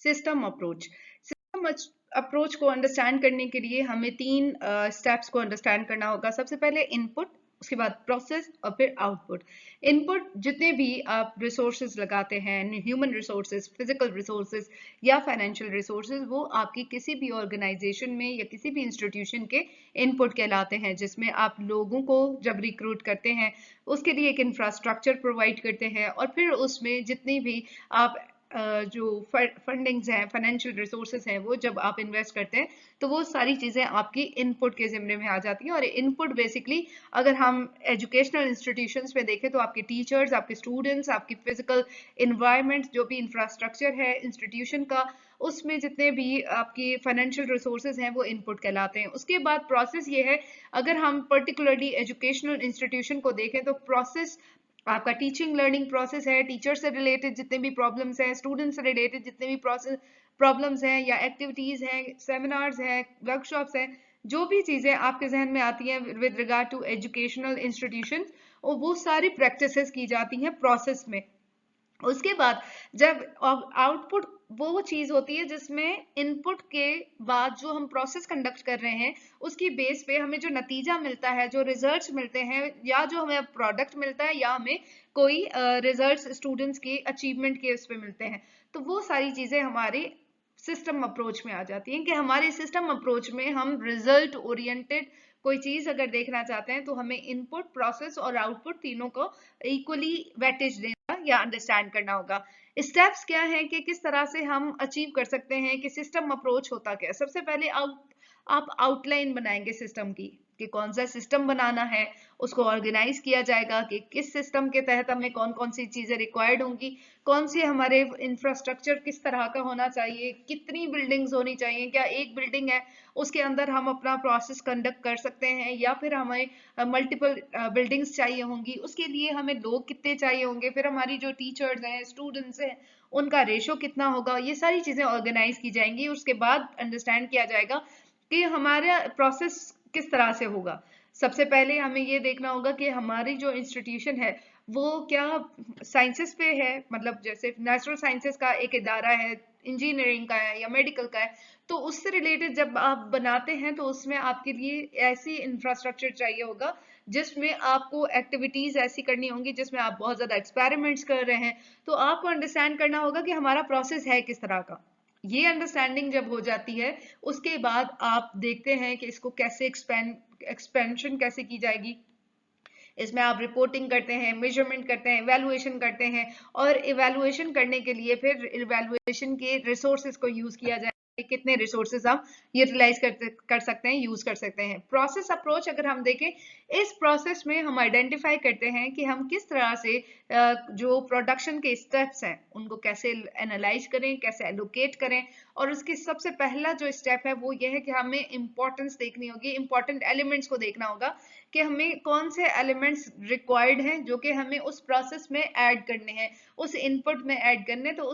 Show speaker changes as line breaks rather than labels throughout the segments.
System approach. System approach को understand करने के लिए हमें तीन स्टेप्स को अंडरस्टैंड करना होगा। सबसे पहले इनपुट, उसके बाद प्रोसेस और फिर आउटपुट। इनपुट जितने भी आप रिसोर्सेज लगाते हैं, ह्यूमन रिसोर्सेज, फिजिकल रिसोर्सेज या फाइनेंशियल रिसोर्सेज, वो आपकी किसी भी ऑर्गेनाइजेशन में या किसी भी इंस्टीट्यूशन के इनपुट कहलाते हैं, जिसमें आप लोगों को जब रिक्रूट करते हैं उसके लिए एक इंफ्रास्ट्रक्चर प्रोवाइड करते हैं, और फिर उसमें जितनी भी आप जो फंडिंग्स हैं, फाइनेंशियल रिसोर्सेज हैं, वो जब आप इन्वेस्ट करते हैं तो वो सारी चीजें आपकी इनपुट के जिम्मे में आ जाती हैं। और इनपुट बेसिकली अगर हम एजुकेशनल इंस्टीट्यूशंस में देखें तो आपके टीचर्स, आपके स्टूडेंट्स, आपकी फिजिकल इन्वायरमेंट, जो भी इंफ्रास्ट्रक्चर है इंस्टीट्यूशन का, उसमें जितने भी आपकी फाइनेंशियल रिसोर्सेज हैं वो इनपुट कहलाते हैं। उसके बाद प्रोसेस ये है, अगर हम पर्टिकुलरली एजुकेशनल इंस्टीट्यूशन को देखें तो प्रोसेस आपका टीचिंग लर्निंग प्रोसेस है, टीचर से रिलेटेड जितने भी प्रॉब्लम्स हैं, स्टूडेंट से रिलेटेड जितने भी प्रॉब्लम्स हैं या एक्टिविटीज हैं, सेमिनार्स हैं, वर्कशॉप्स हैं, जो भी चीजें आपके जहन में आती हैं with regard to educational institution, वो सारी प्रैक्टिसेस की जाती हैं प्रोसेस में। उसके बाद जब आउटपुट वो चीज होती है जिसमें इनपुट के बाद जो हम प्रोसेस कंडक्ट कर रहे हैं उसकी बेस पे हमें जो नतीजा मिलता है, जो रिजल्ट्स मिलते हैं, या जो हमें प्रोडक्ट मिलता है, या हमें कोई रिजल्ट्स स्टूडेंट्स के अचीवमेंट के उस पे मिलते हैं, तो वो सारी चीजें हमारी सिस्टम अप्रोच में आ जाती हैं। कि हमारे सिस्टम अप्रोच में हम रिजल्ट ओरिएंटेड कोई चीज अगर देखना चाहते हैं तो हमें इनपुट, प्रोसेस और आउटपुट तीनों को इक्वली वेटेज देना या अंडरस्टैंड करना होगा। स्टेप्स क्या है कि किस तरह से हम अचीव कर सकते हैं कि सिस्टम अप्रोच होता क्या है। सबसे पहले आप आउटलाइन बनाएंगे सिस्टम की, कि कौन सा सिस्टम बनाना है, उसको ऑर्गेनाइज किया जाएगा कि किस सिस्टम के तहत हमें कौन कौन सी चीजें रिक्वायर्ड होंगी, कौन सी हमारे इंफ्रास्ट्रक्चर किस तरह का होना चाहिए, कितनी बिल्डिंग्स होनी चाहिए, क्या एक बिल्डिंग है उसके अंदर हम अपना प्रोसेस कंडक्ट कर सकते हैं, या फिर हमें मल्टीपल बिल्डिंग्स चाहिए होंगी, उसके लिए हमें लोग कितने चाहिए होंगे, फिर हमारी जो टीचर्स हैं, स्टूडेंट्स हैं, उनका रेशो कितना होगा, ये सारी चीजें ऑर्गेनाइज की जाएंगी। उसके बाद अंडरस्टैंड किया जाएगा कि हमारा प्रोसेस किस तरह से होगा। सबसे पहले हमें ये देखना होगा कि हमारी जो इंस्टीट्यूशन है वो क्या साइंसेस पे है, मतलब जैसे नेचुरल साइंसेस का एक इदारा है, इंजीनियरिंग का है या मेडिकल का है, तो उससे रिलेटेड जब आप बनाते हैं तो उसमें आपके लिए ऐसी इंफ्रास्ट्रक्चर चाहिए होगा जिसमें आपको एक्टिविटीज ऐसी करनी होंगी जिसमें आप बहुत ज्यादा एक्सपेरिमेंट्स कर रहे हैं। तो आपको अंडरस्टैंड करना होगा कि हमारा प्रोसेस है किस तरह का। ये अंडरस्टैंडिंग जब हो जाती है उसके बाद आप देखते हैं कि इसको कैसे एक्सपेंशन कैसे की जाएगी। इसमें आप रिपोर्टिंग करते हैं, मेजरमेंट करते हैं, इवैल्यूएशन करते हैं, और इवैल्यूएशन करने के लिए फिर इवैल्यूएशन के रिसोर्सेज को यूज किया जाए, कितने रिसोर्सेज हम यूटिलाइज कर सकते हैं, यूज कर सकते हैं। प्रोसेस अप्रोच अगर हम देखें, इस प्रोसेस में हम आइडेंटिफाई करते हैं कि हम किस तरह से जो प्रोडक्शन के स्टेप्स हैं उनको कैसे एनालाइज करें, कैसे एलोकेट करें। और उसकी सबसे पहला जो स्टेप है वो ये है कि हमें इंपॉर्टेंस देखनी होगी, इंपॉर्टेंट एलिमेंट्स को देखना होगा कि हमें कौन से एलिमेंट्स रिक्वायर्ड हैं जो कि हमें उस प्रोसेस में ऐड करने हैं, उस इनपुट में ऐड करने, तो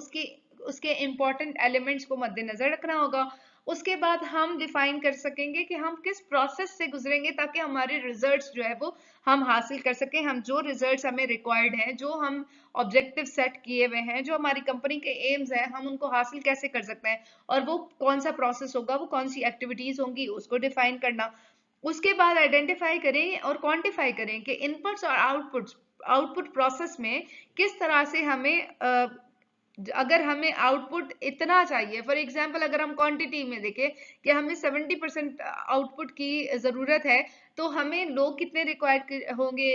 उसके इंपॉर्टेंट एलिमेंट्स को मद्देनजर रखना होगा। उसके बाद हम डिफाइन कर सकेंगे कि हम किस प्रोसेस से गुजरेंगे ताकि हमारे रिजल्ट्स जो है वो हम हासिल कर सकें। हम जो रिजल्ट्स हमें रिक्वायर्ड हैं, जो हम ऑब्जेक्टिव सेट किए हुए हैं, जो हमारी कंपनी के एम्स हैं, हम उनको हासिल कैसे कर सकते हैं, और वो कौन सा प्रोसेस होगा, वो कौन सी एक्टिविटीज होंगी, उसको डिफाइन करना। उसके बाद आइडेंटिफाई करें और क्वांटिफाई करें कि इनपुट्स और आउटपुट प्रोसेस में किस तरह से हमें अगर हमें आउटपुट इतना चाहिए, फॉर एग्जांपल अगर हम क्वांटिटी में देखें कि हमें 70% आउटपुट की जरूरत है, तो हमें लोग कितने रिक्वायर्ड होंगे,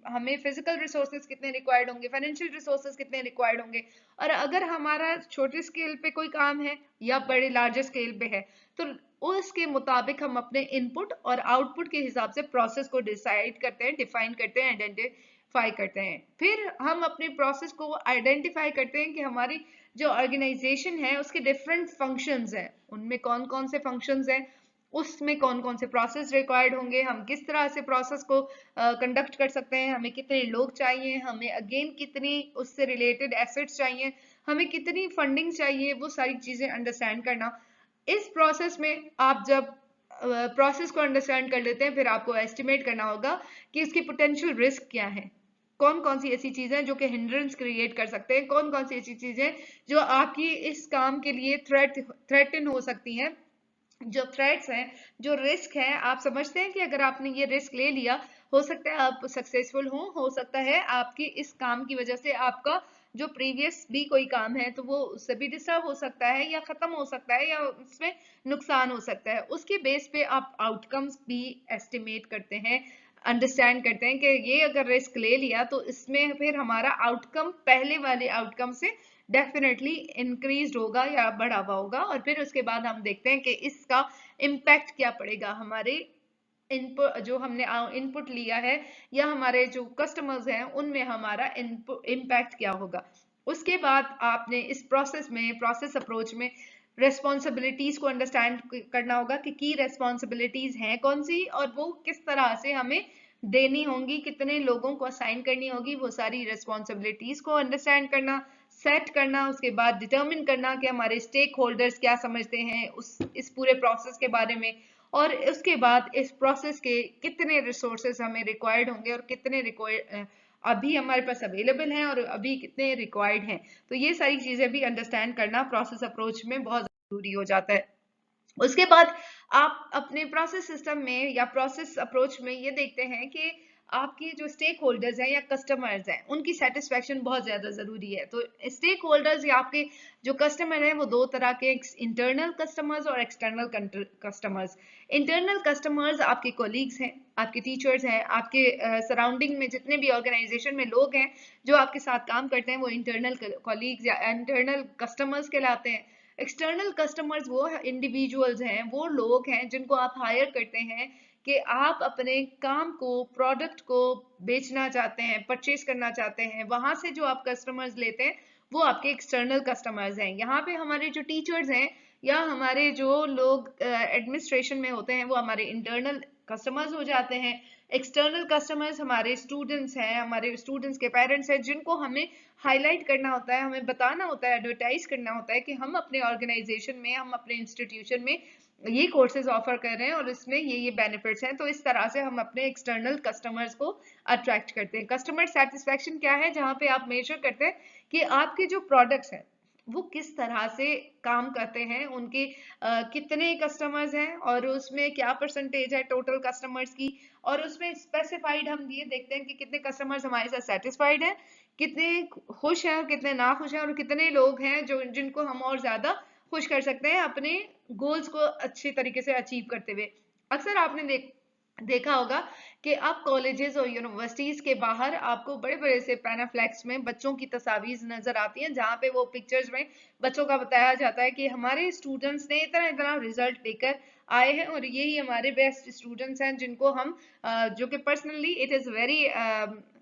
हमें फिजिकल रिसोर्सेज कितने रिक्वायर्ड होंगे, फाइनेंशियल रिसोर्सेज कितने रिक्वायर्ड होंगे। और अगर हमारा छोटे स्केल पे कोई काम है या बड़े लार्जर स्केल पे है, तो उसके मुताबिक हम अपने इनपुट और आउटपुट के हिसाब से प्रोसेस को डिसाइड करते हैं, डिफाइन करते हैं, आइडेंटिफाई करते हैं। फिर हम अपने प्रोसेस को आइडेंटिफाई करते हैं कि हमारी जो ऑर्गेनाइजेशन है उसके डिफरेंट फंक्शंस हैं, उनमें कौन कौन से फंक्शंस हैं, उसमें कौन कौन से प्रोसेस रिक्वायर्ड होंगे, हम किस तरह से प्रोसेस को कंडक्ट कर सकते हैं, हमें कितने लोग चाहिए, हमें अगेन कितनी उससे रिलेटेड एसेट्स चाहिए, हमें कितनी फंडिंग चाहिए, वो सारी चीजें अंडरस्टैंड करना। इस प्रोसेस में आप जब प्रोसेस को अंडरस्टैंड कर लेते हैं, फिर आपको एस्टिमेट करना होगा कि इसकी पोटेंशियल रिस्क क्या है। कौन कौन सी ऐसी चीजें जो कि हिंड्रेंस क्रिएट कर सकते हैं, कौन कौन सी ऐसी चीजें जो आपकी इस काम के लिए थ्रेटन हो सकती हैं। जो थ्रेट्स हैं, जो रिस्क है, आप समझते हैं कि अगर आपने ये रिस्क ले लिया, हो सकता है आप सक्सेसफुल हो सकता है आपकी इस काम की वजह से आपका जो प्रीवियस भी कोई काम है तो वो उससे भी डिस्टर्ब हो सकता है या खत्म हो सकता है या उसमें नुकसान हो सकता है। उसके बेस पे आप आउटकम्स भी एस्टिमेट करते हैं, अंडरस्टैंड करते हैं कि ये अगर रिस्क ले लिया तो इसमें फिर हमारा आउटकम पहले वाले आउटकम से डेफिनेटली इंक्रीज होगा या बढ़ा हुआ होगा। और फिर उसके बाद हम देखते हैं कि इसका इम्पैक्ट क्या पड़ेगा हमारे इनपुट, जो हमने इनपुट लिया है या हमारे जो कस्टमर्स हैं उनमें हमारा इम्पैक्ट क्या होगा। उसके बाद आपने इस प्रोसेस में, प्रोसेस अप्रोच में रेस्पॉन्सिबिलिटीज को अंडरस्टैंड करना होगा कि की रेस्पॉन्सिबिलिटीज हैं कौन सी और वो किस तरह से हमें देनी होंगी, कितने लोगों को असाइन करनी होगी, वो सारी रेस्पॉन्सिबिलिटीज को अंडरस्टैंड करना, सेट करना, उसके बाद डिटर्मिन करना कि हमारे स्टेक होल्डर्स क्या समझते हैं इस पूरे प्रोसेस के बारे में, और उसके बाद इस प्रोसेस के कितने रिसोर्सेज हमें रिक्वायर्ड होंगे और कितने अभी हमारे पास अवेलेबल हैं और अभी कितने रिक्वायर्ड हैं। तो ये सारी चीजें भी अंडरस्टैंड करना प्रोसेस अप्रोच में बहुत जरूरी हो जाता है। उसके बाद आप अपने प्रोसेस सिस्टम में या प्रोसेस अप्रोच में ये देखते हैं कि आपके जो स्टेक होल्डर्स हैं या कस्टमर्स हैं उनकी सेटिस्फेक्शन बहुत ज्यादा जरूरी है। तो स्टेक होल्डर्स या आपके जो कस्टमर हैं वो दो तरह के, इंटरनल कस्टमर्स और एक्सटर्नल कस्टमर्स। इंटरनल कस्टमर्स आपके कोलीग्स हैं, आपके टीचर्स हैं, आपके सराउंडिंग में जितने भी ऑर्गेनाइजेशन में लोग हैं जो आपके साथ काम करते हैं वो इंटरनल कोलीग्स या इंटरनल कस्टमर्स कहलाते हैं। एक्सटर्नल कस्टमर्स वो इंडिविजुअल्स हैं, वो लोग हैं जिनको आप हायर करते हैं कि आप अपने काम को, प्रोडक्ट को बेचना चाहते हैं, परचेज करना चाहते हैं, वहां से जो आप कस्टमर्स लेते हैं वो आपके एक्सटर्नल कस्टमर्स हैं। यहाँ पे हमारे जो टीचर्स हैं या हमारे जो लोग एडमिनिस्ट्रेशन में होते हैं वो हमारे इंटरनल कस्टमर्स हो जाते हैं। एक्सटर्नल कस्टमर्स हमारे स्टूडेंट्स हैं, हमारे स्टूडेंट्स के पेरेंट्स हैं, जिनको हमें हाईलाइट करना होता है, हमें बताना होता है, एडवर्टाइज करना होता है कि हम अपने ऑर्गेनाइजेशन में, हम अपने इंस्टीट्यूशन में ये कोर्सेज ऑफर कर रहे हैं और इसमें ये बेनिफिट्स हैं। तो इस तरह से हम अपने एक्सटर्नल कस्टमर्स को अट्रैक्ट करते हैं। कस्टमर सेटिस्फेक्शन क्या है, जहां पे आप मेजर करते हैं कि आपके जो प्रोडक्ट्स हैं वो किस तरह से काम करते हैं, उनके कितने कस्टमर्स हैं और उसमें क्या परसेंटेज है टोटल कस्टमर्स की, और उसमें स्पेसिफाइड हम ये देखते हैं कि कितने कस्टमर्स हमारे साथ सेटिस्फाइड हैं, कितने खुश हैं और कितने ना खुश हैं, और कितने लोग हैं जो जिनको हम और ज्यादा खुश कर सकते हैं अपने गोल्स को अच्छे तरीके से अचीव करते हुए। अक्सर आपने देखा होगा कि आप कॉलेजेस और यूनिवर्सिटीज के बाहर आपको बड़े बड़े से पैनाफ्लेक्स में बच्चों की तस्वीर नजर आती हैं, जहां पे वो पिक्चर्स में बच्चों का बताया जाता है कि हमारे स्टूडेंट्स ने इतना इतना रिजल्ट लेकर आए हैं और यही हमारे बेस्ट स्टूडेंट्स हैं, जिनको हम जो कि पर्सनली इट इज वेरी,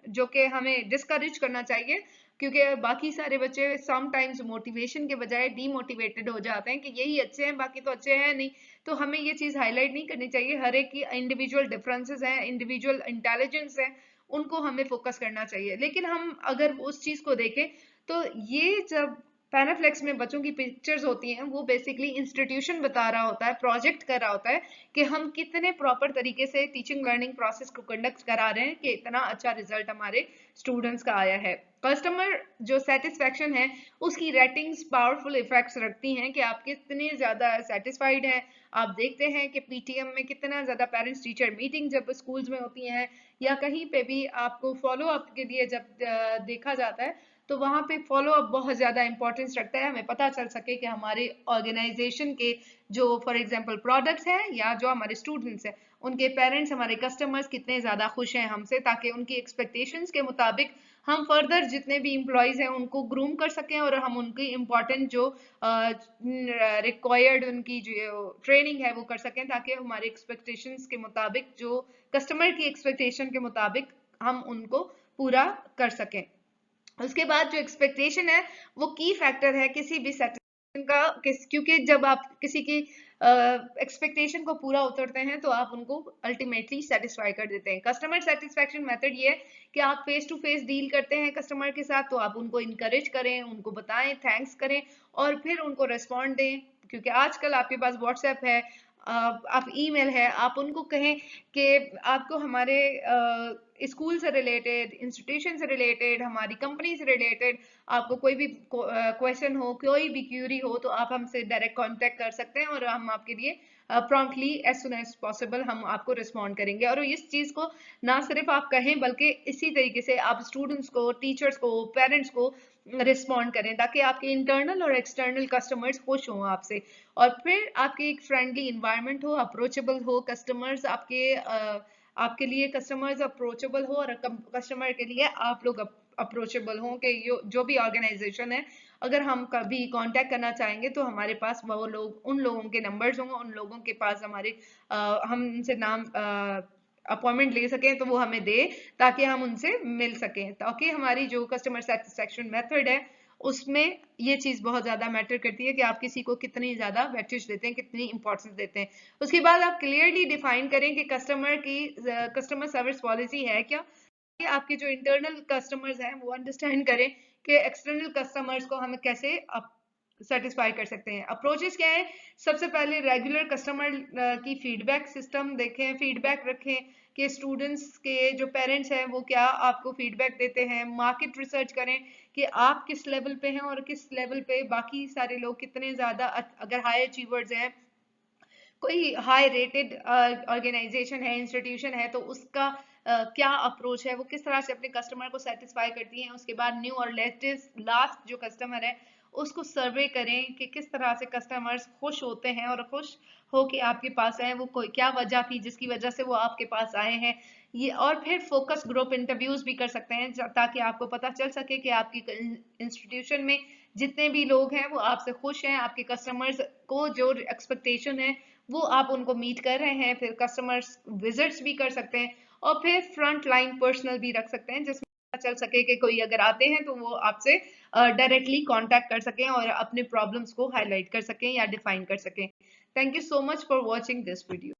जो कि हमें डिस्करेज करना चाहिए, क्योंकि बाकी सारे बच्चे समटाइम्स मोटिवेशन के बजाय डीमोटिवेटेड हो जाते हैं कि यही अच्छे हैं बाकी तो अच्छे हैं नहीं। तो हमें ये चीज हाईलाइट नहीं करनी चाहिए, हर एक की इंडिविजुअल डिफरेंसेस हैं, इंडिविजुअल इंटेलिजेंस है, उनको हमें फोकस करना चाहिए। लेकिन हम अगर उस चीज को देखें तो ये जब पैनाफ्लेक्स में बच्चों की पिक्चर्स होती हैं वो बेसिकली इंस्टीट्यूशन बता रहा होता है, प्रोजेक्ट कर रहा होता है कि हम कितने प्रॉपर तरीके से टीचिंग लर्निंग प्रोसेस को कंडक्ट करा रहे हैं कि इतना अच्छा रिजल्ट हमारे स्टूडेंट्स का आया है। कस्टमर जो सेटिस्फेक्शन है उसकी रेटिंग्स पावरफुल इफेक्ट्स रखती हैं कि आप कितने ज्यादा सेटिस्फाइड हैं। आप देखते हैं कि पीटीएम में कितना ज्यादा पेरेंट्स टीचर मीटिंग जब स्कूल्स में होती हैं या कहीं पे भी आपको फॉलो अप के लिए जब देखा जाता है तो वहां पे फॉलो अप बहुत ज्यादा इंपॉर्टेंस रखता है, हमें पता चल सके कि हमारे ऑर्गेनाइजेशन के जो फॉर एग्जांपल प्रोडक्ट्स हैं या जो हमारे स्टूडेंट्स हैं उनके पेरेंट्स, हमारे कस्टमर्स कितने ज्यादा खुश हैं हमसे, ताकि उनकी एक्सपेक्टेशंस के मुताबिक हम फर्दर जितने भी एम्प्लॉयज हैं उनको ग्रूम कर सकें और हम उनकी इम्पोर्टेंट जो रिक्वायर्ड उनकी जो ट्रेनिंग है वो कर सकें, ताकि हमारे एक्सपेक्टेशंस के मुताबिक, जो कस्टमर की एक्सपेक्टेशन के मुताबिक हम उनको पूरा कर सकें। उसके बाद जो एक्सपेक्टेशन है वो की फैक्टर है किसी भी सेटिस्फेक्शन का, क्योंकि जब आप किसी की एक्सपेक्टेशन को पूरा उतरते हैं तो आप उनको अल्टीमेटली सेटिस्फाई कर देते हैं। कस्टमर सेटिस्फेक्शन मेथड ये है कि आप फेस टू फेस डील करते हैं कस्टमर के साथ, तो आप उनको इनकरेज करें, उनको बताएं, थैंक्स करें और फिर उनको रेस्पॉन्ड दें। क्योंकि आजकल आपके पास व्हाट्सएप है, आप ईमेल है, आप उनको कहें कि आपको हमारे स्कूल से रिलेटेड, इंस्टीट्यूशन से रिलेटेड, हमारी कंपनी से रिलेटेड आपको कोई भी क्वेश्चन हो, कोई भी क्यूरी हो, तो आप हमसे डायरेक्ट कांटेक्ट कर सकते हैं और हम आपके लिए promptly as soon as possible हम आपको रिस्पॉन्ड करेंगे। और इस चीज को ना सिर्फ आप कहें बल्कि इसी तरीके से आप स्टूडेंट्स को, टीचर्स को, पेरेंट्स को रिस्पॉन्ड करें, ताकि आपके इंटरनल और एक्सटर्नल कस्टमर्स खुश हों आपसे, और फिर आपकी एक फ्रेंडली इन्वायरमेंट हो, अप्रोचेबल हो कस्टमर्स आपके लिए, कस्टमर्स अप्रोचेबल हो और कस्टमर के लिए आप लोग अप्रोचेबल हो, कि जो भी ऑर्गेनाइजेशन है अगर हम कभी कांटेक्ट करना चाहेंगे तो हमारे पास वो लोग, उन लोगों के नंबर्स होंगे, उन लोगों के पास हमारे हम उनसे नाम अपॉइंटमेंट ले सकें तो वो हमें दे, ताकि हम उनसे मिल सकें, ताकि हमारी जो कस्टमर सेटिस्फेक्शन मेथड है उसमें ये चीज बहुत ज्यादा मैटर करती है कि आप किसी को कितनी ज्यादा वेटेज देते हैं, कितनी इंपॉर्टेंस देते हैं। उसके बाद आप क्लियरली डिफाइन करें कि कस्टमर सर्विस पॉलिसी है क्या, कि आपके जो इंटरनल कस्टमर्स हैं वो अंडरस्टैंड करें कि एक्सटर्नल कस्टमर्स को हम कैसे सेटिस्फाई कर सकते हैं। अप्रोचेस क्या है? सबसे पहले रेगुलर कस्टमर की फीडबैक सिस्टम देखें, फीडबैक रखें कि स्टूडेंट्स के जो पेरेंट्स हैं वो क्या आपको फीडबैक देते हैं। मार्केट रिसर्च करें कि आप किस लेवल पे हैं और किस लेवल पे बाकी सारे लोग कितने ज्यादा, अगर हाई अचीवर्स हैं, कोई हाई रेटेड ऑर्गेनाइजेशन है, इंस्टीट्यूशन है, तो उसका क्या अप्रोच है, वो किस तरह से अपने कस्टमर को सेटिस्फाई करती है। उसके बाद न्यू और लेटेस्ट लास्ट जो कस्टमर है उसको सर्वे करें कि किस तरह से कस्टमर्स खुश होते हैं और खुश हो के आपके पास आए, वो कोई क्या वजह थी जिसकी वजह से वो आपके पास आए हैं। ये, और फिर फोकस ग्रुप इंटरव्यूज भी कर सकते हैं ताकि आपको पता चल सके कि आपकी इंस्टीट्यूशन में जितने भी लोग हैं वो आपसे खुश हैं, आपके कस्टमर्स को जो एक्सपेक्टेशन है वो आप उनको मीट कर रहे हैं। फिर कस्टमर्स विजिट्स भी कर सकते हैं और फिर फ्रंट लाइन पर्सनल भी रख सकते हैं, जिसमें पता चल सके कि कोई अगर आते हैं तो वो आपसे डायरेक्टली कांटेक्ट कर सकें और अपने प्रॉब्लम्स को हाईलाइट कर सकें या डिफाइन कर सकें। Thank you so much for watching this video.